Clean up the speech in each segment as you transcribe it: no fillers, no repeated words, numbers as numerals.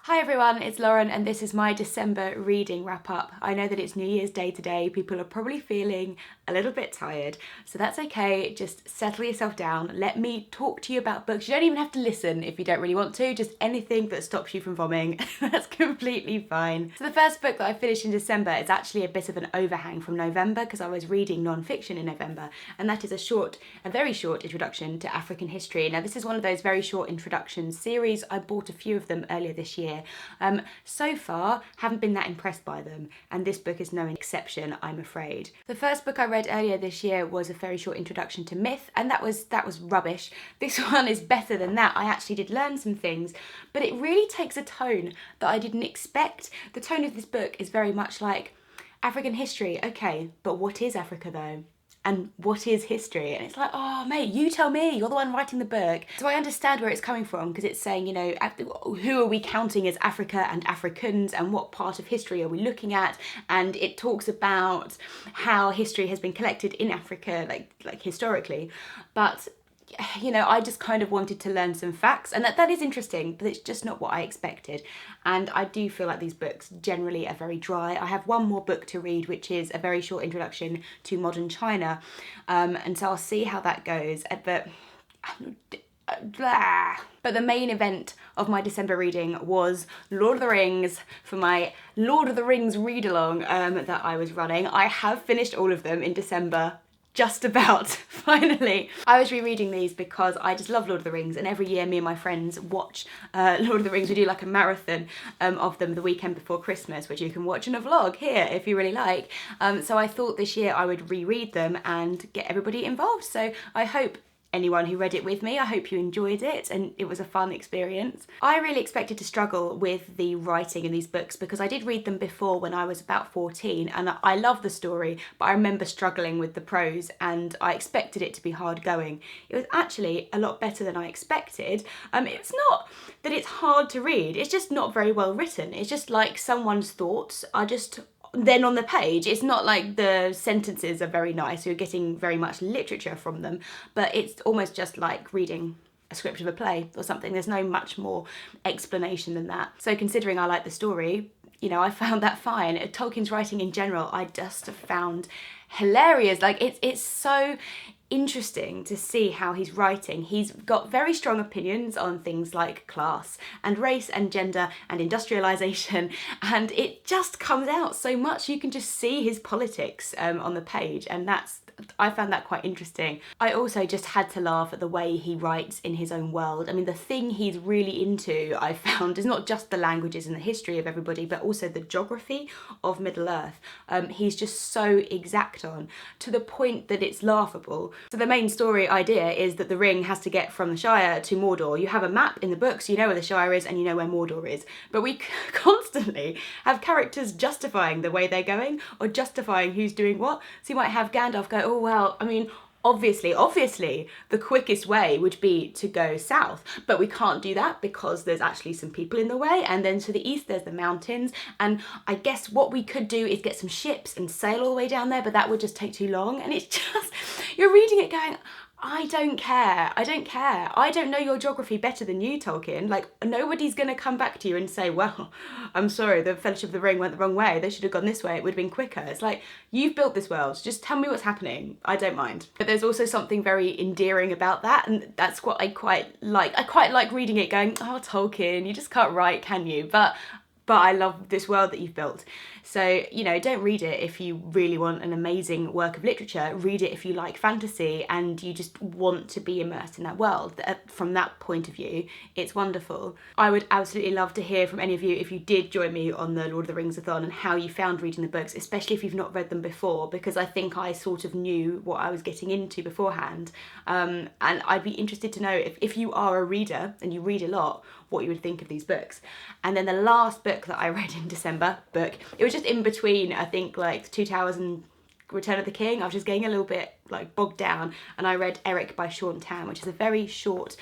Hi everyone, it's Lauren and this is my December reading wrap up. I know that it's New Year's Day today, people are probably feeling a little bit tired, so that's okay, just settle yourself down, let me talk to you about books. You don't even have to listen if you don't really want to, just anything that stops you from vomiting, that's completely fine. So the first book that I finished in December is actually a bit of an overhang from November because I was reading Nonfiction in November, and that is a very short introduction to African history. Now this is one of those very short introduction series. I bought a few of them earlier this year. So far, haven't been that impressed by them, and this book is no exception, I'm afraid. The first book I read earlier this year was a very short introduction to myth, and that was rubbish. This one is better than that. I actually did learn some things, but it really takes a tone that I didn't expect. The tone of this book is very much like African history. Okay, but what is Africa though? And what is history? And it's like, oh mate, you tell me, you're the one writing the book. So I understand where it's coming from, because it's saying, you know, who are we counting as Africa and Africans, and what part of history are we looking at? And it talks about how history has been collected in Africa, like historically. But you know, I just kind of wanted to learn some facts, and that is interesting, but it's just not what I expected. And I do feel like these books generally are very dry. I have one more book to read, which is a very short introduction to modern China, and so I'll see how that goes. But the main event of my December reading was Lord of the Rings for my Lord of the Rings read-along that I was running. I have finished all of them in December. Just about, finally. I was rereading these because I just love Lord of the Rings, and every year me and my friends watch Lord of the Rings. We do like a marathon of them the weekend before Christmas, which you can watch in a vlog here if you really like. So I thought this year I would reread them and get everybody involved. So I hope anyone who read it with me, I hope you enjoyed it and it was a fun experience. I really expected to struggle with the writing in these books because I did read them before when I was about 14, and I love the story, but I remember struggling with the prose and I expected it to be hard going. It was actually a lot better than I expected. It's not that it's hard to read, it's just not very well written. It's just like someone's thoughts are just then on the page. It's not like the sentences are very nice, you're getting very much literature from them, but it's almost just like reading a script of a play or something. There's no much more explanation than that. So considering I like the story, you know, I found that fine. Tolkien's writing in general, I just found hilarious. Like it's so interesting to see how he's writing. He's got very strong opinions on things like class and race and gender and industrialization, and it just comes out so much. You can just see his politics on the page, and I found that quite interesting. I also just had to laugh at the way he writes in his own world. I mean, the thing he's really into, I found, is not just the languages and the history of everybody, but also the geography of Middle-earth. He's just so exact on, to the point that it's laughable. So the main story idea is that the ring has to get from the Shire to Mordor. You have a map in the books, you know where the Shire is and you know where Mordor is. But we constantly have characters justifying the way they're going or justifying who's doing what. So you might have Gandalf go, oh well, I mean, obviously, the quickest way would be to go south, but we can't do that because there's actually some people in the way, and then to the east there's the mountains, and I guess what we could do is get some ships and sail all the way down there, but that would just take too long. And it's just, you're reading it going, I don't care. I don't know your geography better than you, Tolkien. Like, nobody's gonna come back to you and say, well, I'm sorry, the Fellowship of the Ring went the wrong way. They should have gone this way. It would have been quicker. It's like, you've built this world. Just tell me what's happening. I don't mind. But there's also something very endearing about that, and that's what I quite like. I quite like reading it going, oh, Tolkien, you just can't write, can you? But I love this world that you've built. So, you know, don't read it if you really want an amazing work of literature. Read it if you like fantasy and you just want to be immersed in that world. From that point of view, it's wonderful. I would absolutely love to hear from any of you if you did join me on the Lord of the Rings-a-thon and how you found reading the books, especially if you've not read them before, because I think I sort of knew what I was getting into beforehand. And I'd be interested to know if you are a reader and you read a lot, what you would think of these books. And then the last book that I read in December, it was just in between, I think, like Two Towers and Return of the King. I was just getting a little bit like bogged down, and I read Eric by Sean Tam, which is a very short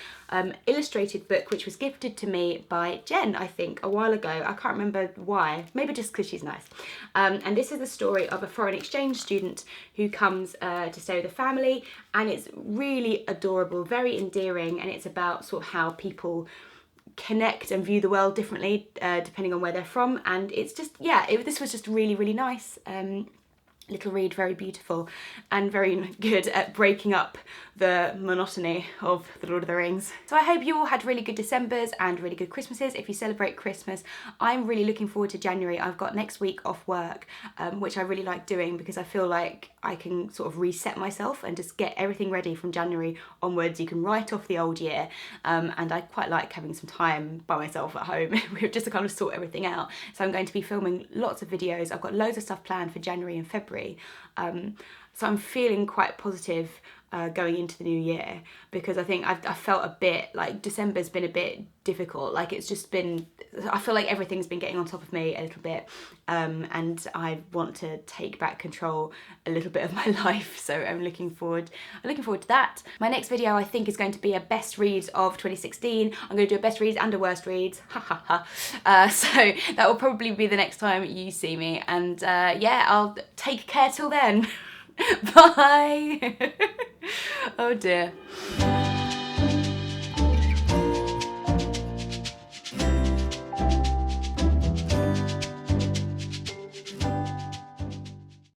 illustrated book which was gifted to me by Jen, I think, a while ago. I can't remember why, maybe just because she's nice. And this is the story of a foreign exchange student who comes to stay with a family, and it's really adorable, very endearing, and it's about sort of how people connect and view the world differently depending on where they're from, and it's just, yeah, this was just really, really nice. Little read, very beautiful and very good at breaking up the monotony of The Lord of the Rings. So I hope you all had really good Decembers and really good Christmases. If you celebrate Christmas, I'm really looking forward to January. I've got next week off work, which I really like doing because I feel like I can sort of reset myself and just get everything ready from January onwards. You can write off the old year, and I quite like having some time by myself at home just to kind of sort everything out. So I'm going to be filming lots of videos. I've got loads of stuff planned for January and February. So I'm feeling quite positive going into the new year, because I think I felt a bit like December's been a bit difficult. Like it's just been, I feel like everything's been getting on top of me a little bit, and I want to take back control a little bit of my life. So I'm looking forward to that. My next video I think is going to be a best reads of 2016. I'm going to do a best reads and a worst reads. So that will probably be the next time you see me, and yeah, I'll take care till then. Bye. Oh dear.